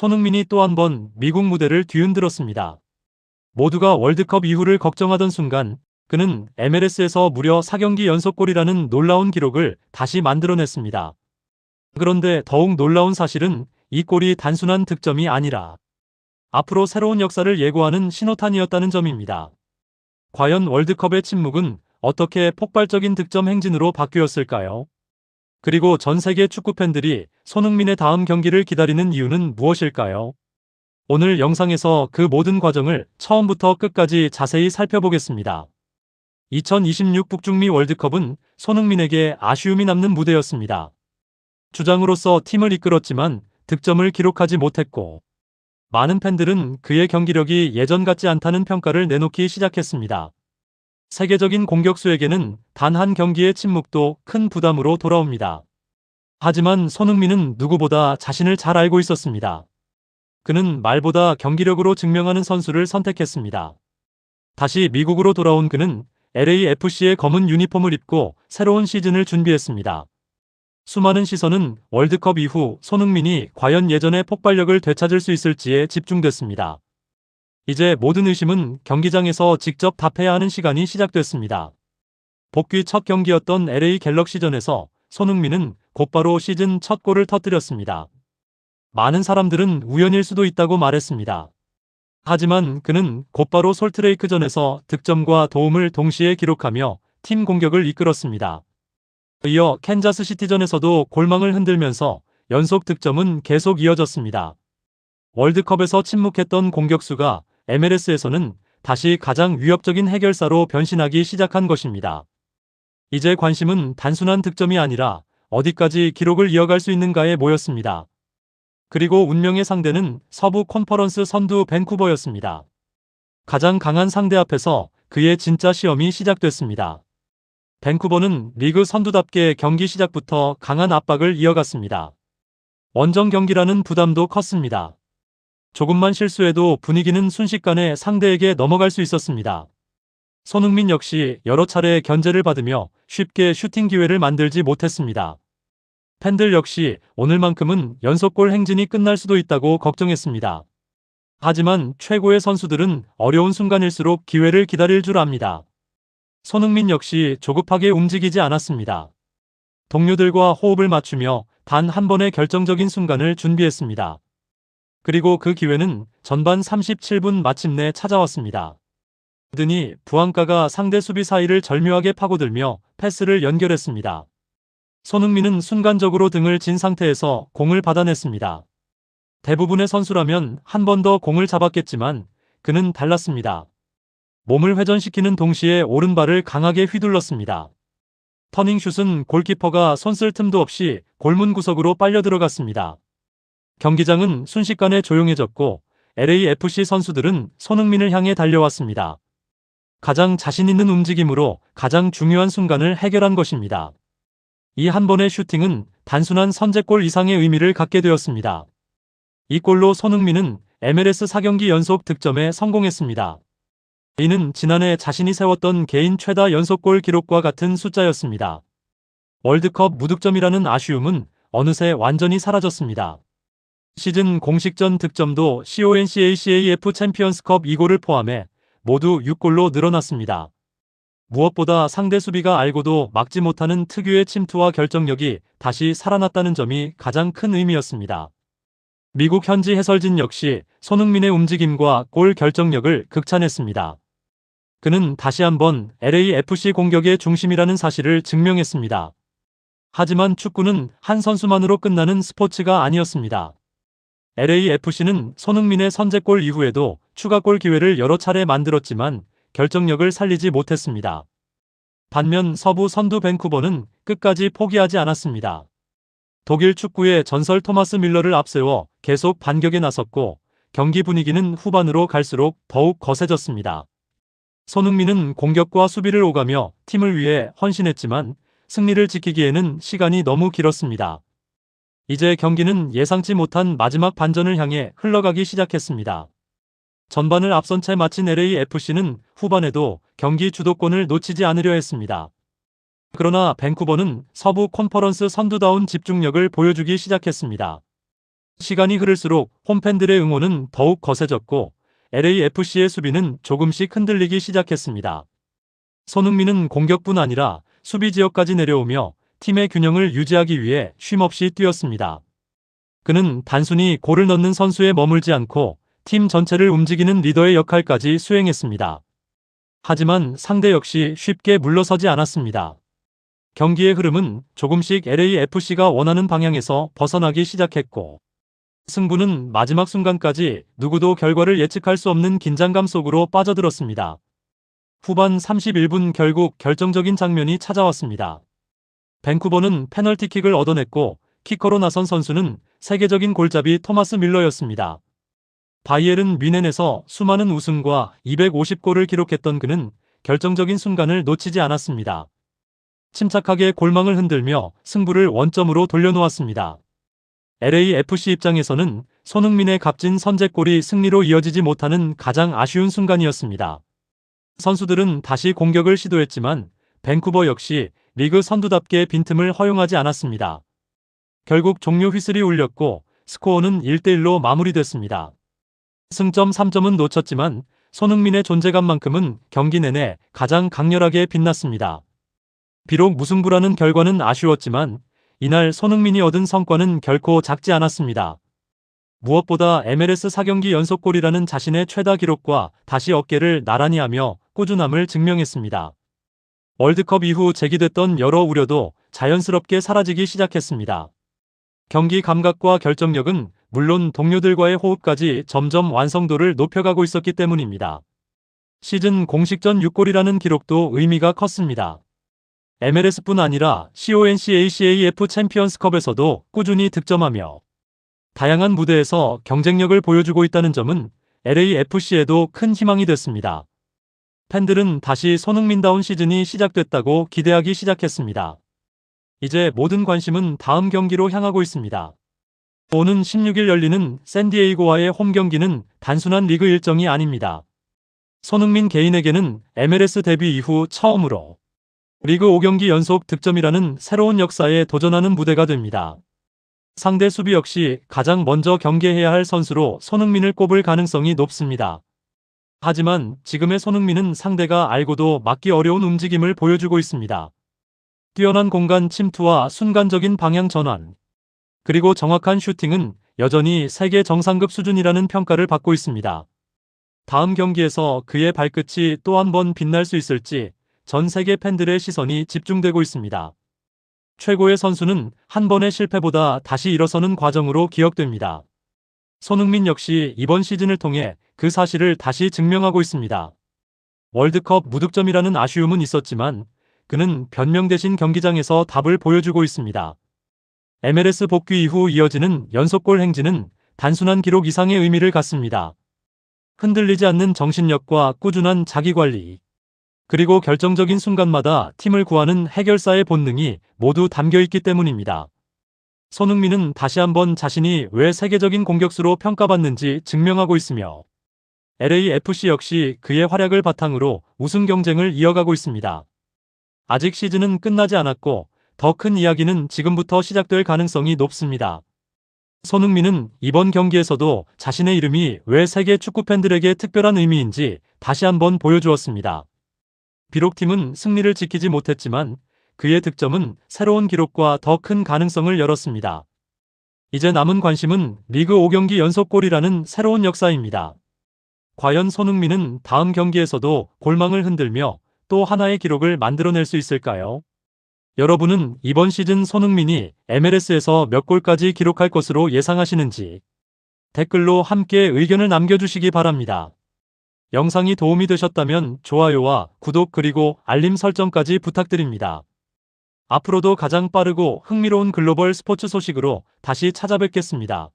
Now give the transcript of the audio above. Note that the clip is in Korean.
손흥민이 또 한 번 미국 무대를 뒤흔들었습니다. 모두가 월드컵 이후를 걱정하던 순간 그는 MLS에서 무려 4경기 연속골이라는 놀라운 기록을 다시 만들어냈습니다. 그런데 더욱 놀라운 사실은 이 골이 단순한 득점이 아니라 앞으로 새로운 역사를 예고하는 신호탄이었다는 점입니다. 과연 월드컵의 침묵은 어떻게 폭발적인 득점 행진으로 바뀌었을까요? 그리고 전 세계 축구 팬들이 손흥민의 다음 경기를 기다리는 이유는 무엇일까요? 오늘 영상에서 그 모든 과정을 처음부터 끝까지 자세히 살펴보겠습니다. 2026 북중미 월드컵은 손흥민에게 아쉬움이 남는 무대였습니다. 주장으로서 팀을 이끌었지만 득점을 기록하지 못했고, 많은 팬들은 그의 경기력이 예전 같지 않다는 평가를 내놓기 시작했습니다. 세계적인 공격수에게는 단 한 경기의 침묵도 큰 부담으로 돌아옵니다. 하지만 손흥민은 누구보다 자신을 잘 알고 있었습니다. 그는 말보다 경기력으로 증명하는 선수를 선택했습니다. 다시 미국으로 돌아온 그는 LAFC의 검은 유니폼을 입고 새로운 시즌을 준비했습니다. 수많은 시선은 월드컵 이후 손흥민이 과연 예전의 폭발력을 되찾을 수 있을지에 집중됐습니다. 이제 모든 의심은 경기장에서 직접 답해야 하는 시간이 시작됐습니다. 복귀 첫 경기였던 LA 갤럭시전에서 손흥민은 곧바로 시즌 첫 골을 터뜨렸습니다. 많은 사람들은 우연일 수도 있다고 말했습니다. 하지만 그는 곧바로 솔트레이크전에서 득점과 도움을 동시에 기록하며 팀 공격을 이끌었습니다. 이어 캔자스시티전에서도 골망을 흔들면서 연속 득점은 계속 이어졌습니다. 월드컵에서 침묵했던 공격수가 MLS에서는 다시 가장 위협적인 해결사로 변신하기 시작한 것입니다. 이제 관심은 단순한 득점이 아니라 어디까지 기록을 이어갈 수 있는가에 모였습니다. 그리고 운명의 상대는 서부 컨퍼런스 선두 밴쿠버였습니다. 가장 강한 상대 앞에서 그의 진짜 시험이 시작됐습니다. 밴쿠버는 리그 선두답게 경기 시작부터 강한 압박을 이어갔습니다. 원정 경기라는 부담도 컸습니다. 조금만 실수해도 분위기는 순식간에 상대에게 넘어갈 수 있었습니다. 손흥민 역시 여러 차례 견제를 받으며 쉽게 슈팅 기회를 만들지 못했습니다. 팬들 역시 오늘만큼은 연속골 행진이 끝날 수도 있다고 걱정했습니다. 하지만 최고의 선수들은 어려운 순간일수록 기회를 기다릴 줄 압니다. 손흥민 역시 조급하게 움직이지 않았습니다. 동료들과 호흡을 맞추며 단 한 번의 결정적인 순간을 준비했습니다. 그리고 그 기회는 전반 37분 마침내 찾아왔습니다. 드니 부안가가 상대 수비 사이를 절묘하게 파고들며 패스를 연결했습니다. 손흥민은 순간적으로 등을 진 상태에서 공을 받아냈습니다. 대부분의 선수라면 한 번 더 공을 잡았겠지만 그는 달랐습니다. 몸을 회전시키는 동시에 오른발을 강하게 휘둘렀습니다. 터닝슛은 골키퍼가 손쓸 틈도 없이 골문 구석으로 빨려 들어갔습니다. 경기장은 순식간에 조용해졌고 LAFC 선수들은 손흥민을 향해 달려왔습니다. 가장 자신 있는 움직임으로 가장 중요한 순간을 해결한 것입니다. 이 한 번의 슈팅은 단순한 선제골 이상의 의미를 갖게 되었습니다. 이 골로 손흥민은 MLS 4경기 연속 득점에 성공했습니다. 이는 지난해 자신이 세웠던 개인 최다 연속골 기록과 같은 숫자였습니다. 월드컵 무득점이라는 아쉬움은 어느새 완전히 사라졌습니다. 시즌 공식전 득점도 CONCACAF 챔피언스컵 2골을 포함해 모두 6골로 늘어났습니다. 무엇보다 상대 수비가 알고도 막지 못하는 특유의 침투와 결정력이 다시 살아났다는 점이 가장 큰 의미였습니다. 미국 현지 해설진 역시 손흥민의 움직임과 골 결정력을 극찬했습니다. 그는 다시 한번 LAFC 공격의 중심이라는 사실을 증명했습니다. 하지만 축구는 한 선수만으로 끝나는 스포츠가 아니었습니다. LAFC는 손흥민의 선제골 이후에도 추가골 기회를 여러 차례 만들었지만 결정력을 살리지 못했습니다. 반면 서부 선두 밴쿠버는 끝까지 포기하지 않았습니다. 독일 축구의 전설 토마스 밀러를 앞세워 계속 반격에 나섰고 경기 분위기는 후반으로 갈수록 더욱 거세졌습니다. 손흥민은 공격과 수비를 오가며 팀을 위해 헌신했지만 승리를 지키기에는 시간이 너무 길었습니다. 이제 경기는 예상치 못한 마지막 반전을 향해 흘러가기 시작했습니다. 전반을 앞선 채 마친 LAFC는 후반에도 경기 주도권을 놓치지 않으려 했습니다. 그러나 밴쿠버는 서부 컨퍼런스 선두다운 집중력을 보여주기 시작했습니다. 시간이 흐를수록 홈팬들의 응원은 더욱 거세졌고 LAFC의 수비는 조금씩 흔들리기 시작했습니다. 손흥민은 공격뿐 아니라 수비 지역까지 내려오며 팀의 균형을 유지하기 위해 쉼없이 뛰었습니다. 그는 단순히 골을 넣는 선수에 머물지 않고 팀 전체를 움직이는 리더의 역할까지 수행했습니다. 하지만 상대 역시 쉽게 물러서지 않았습니다. 경기의 흐름은 조금씩 LAFC가 원하는 방향에서 벗어나기 시작했고 승부는 마지막 순간까지 누구도 결과를 예측할 수 없는 긴장감 속으로 빠져들었습니다. 후반 31분 결국 결정적인 장면이 찾아왔습니다. 밴쿠버는 페널티킥을 얻어냈고 키커로 나선 선수는 세계적인 골잡이 토마스 밀러였습니다. 바이에른 뮌헨에서 수많은 우승과 250골을 기록했던 그는 결정적인 순간을 놓치지 않았습니다. 침착하게 골망을 흔들며 승부를 원점으로 돌려놓았습니다. LAFC 입장에서는 손흥민의 값진 선제골이 승리로 이어지지 못하는 가장 아쉬운 순간이었습니다. 선수들은 다시 공격을 시도했지만 밴쿠버 역시 리그 선두답게 빈틈을 허용하지 않았습니다. 결국 종료 휘슬이 울렸고 스코어는 1대1로 마무리됐습니다. 승점 3점은 놓쳤지만 손흥민의 존재감만큼은 경기 내내 가장 강렬하게 빛났습니다. 비록 무승부라는 결과는 아쉬웠지만 이날 손흥민이 얻은 성과는 결코 작지 않았습니다. 무엇보다 MLS 4경기 연속골이라는 자신의 최다 기록과 다시 어깨를 나란히 하며 꾸준함을 증명했습니다. 월드컵 이후 제기됐던 여러 우려도 자연스럽게 사라지기 시작했습니다. 경기 감각과 결정력은 물론 동료들과의 호흡까지 점점 완성도를 높여가고 있었기 때문입니다. 시즌 공식전 6골이라는 기록도 의미가 컸습니다. MLS뿐 아니라 CONCACAF 챔피언스컵에서도 꾸준히 득점하며 다양한 무대에서 경쟁력을 보여주고 있다는 점은 LAFC에도 큰 희망이 됐습니다. 팬들은 다시 손흥민다운 시즌이 시작됐다고 기대하기 시작했습니다. 이제 모든 관심은 다음 경기로 향하고 있습니다. 오는 16일 열리는 샌디에이고와의 홈 경기는 단순한 리그 일정이 아닙니다. 손흥민 개인에게는 MLS 데뷔 이후 처음으로 리그 5경기 연속 득점이라는 새로운 역사에 도전하는 무대가 됩니다. 상대 수비 역시 가장 먼저 경계해야 할 선수로 손흥민을 꼽을 가능성이 높습니다. 하지만 지금의 손흥민은 상대가 알고도 막기 어려운 움직임을 보여주고 있습니다. 뛰어난 공간 침투와 순간적인 방향 전환, 그리고 정확한 슈팅은 여전히 세계 정상급 수준이라는 평가를 받고 있습니다. 다음 경기에서 그의 발끝이 또 한 번 빛날 수 있을지 전 세계 팬들의 시선이 집중되고 있습니다. 최고의 선수는 한 번의 실패보다 다시 일어서는 과정으로 기억됩니다. 손흥민 역시 이번 시즌을 통해 그 사실을 다시 증명하고 있습니다. 월드컵 무득점이라는 아쉬움은 있었지만 그는 변명 대신 경기장에서 답을 보여주고 있습니다. MLS 복귀 이후 이어지는 연속골 행진은 단순한 기록 이상의 의미를 갖습니다. 흔들리지 않는 정신력과 꾸준한 자기관리, 그리고 결정적인 순간마다 팀을 구하는 해결사의 본능이 모두 담겨있기 때문입니다. 손흥민은 다시 한번 자신이 왜 세계적인 공격수로 평가받는지 증명하고 있으며 LAFC 역시 그의 활약을 바탕으로 우승 경쟁을 이어가고 있습니다. 아직 시즌은 끝나지 않았고 더 큰 이야기는 지금부터 시작될 가능성이 높습니다. 손흥민은 이번 경기에서도 자신의 이름이 왜 세계 축구 팬들에게 특별한 의미인지 다시 한번 보여주었습니다. 비록 팀은 승리를 지키지 못했지만 그의 득점은 새로운 기록과 더 큰 가능성을 열었습니다. 이제 남은 관심은 리그 5경기 연속골이라는 새로운 역사입니다. 과연 손흥민은 다음 경기에서도 골망을 흔들며 또 하나의 기록을 만들어낼 수 있을까요? 여러분은 이번 시즌 손흥민이 MLS에서 몇 골까지 기록할 것으로 예상하시는지 댓글로 함께 의견을 남겨주시기 바랍니다. 영상이 도움이 되셨다면 좋아요와 구독 그리고 알림 설정까지 부탁드립니다. 앞으로도 가장 빠르고 흥미로운 글로벌 스포츠 소식으로 다시 찾아뵙겠습니다.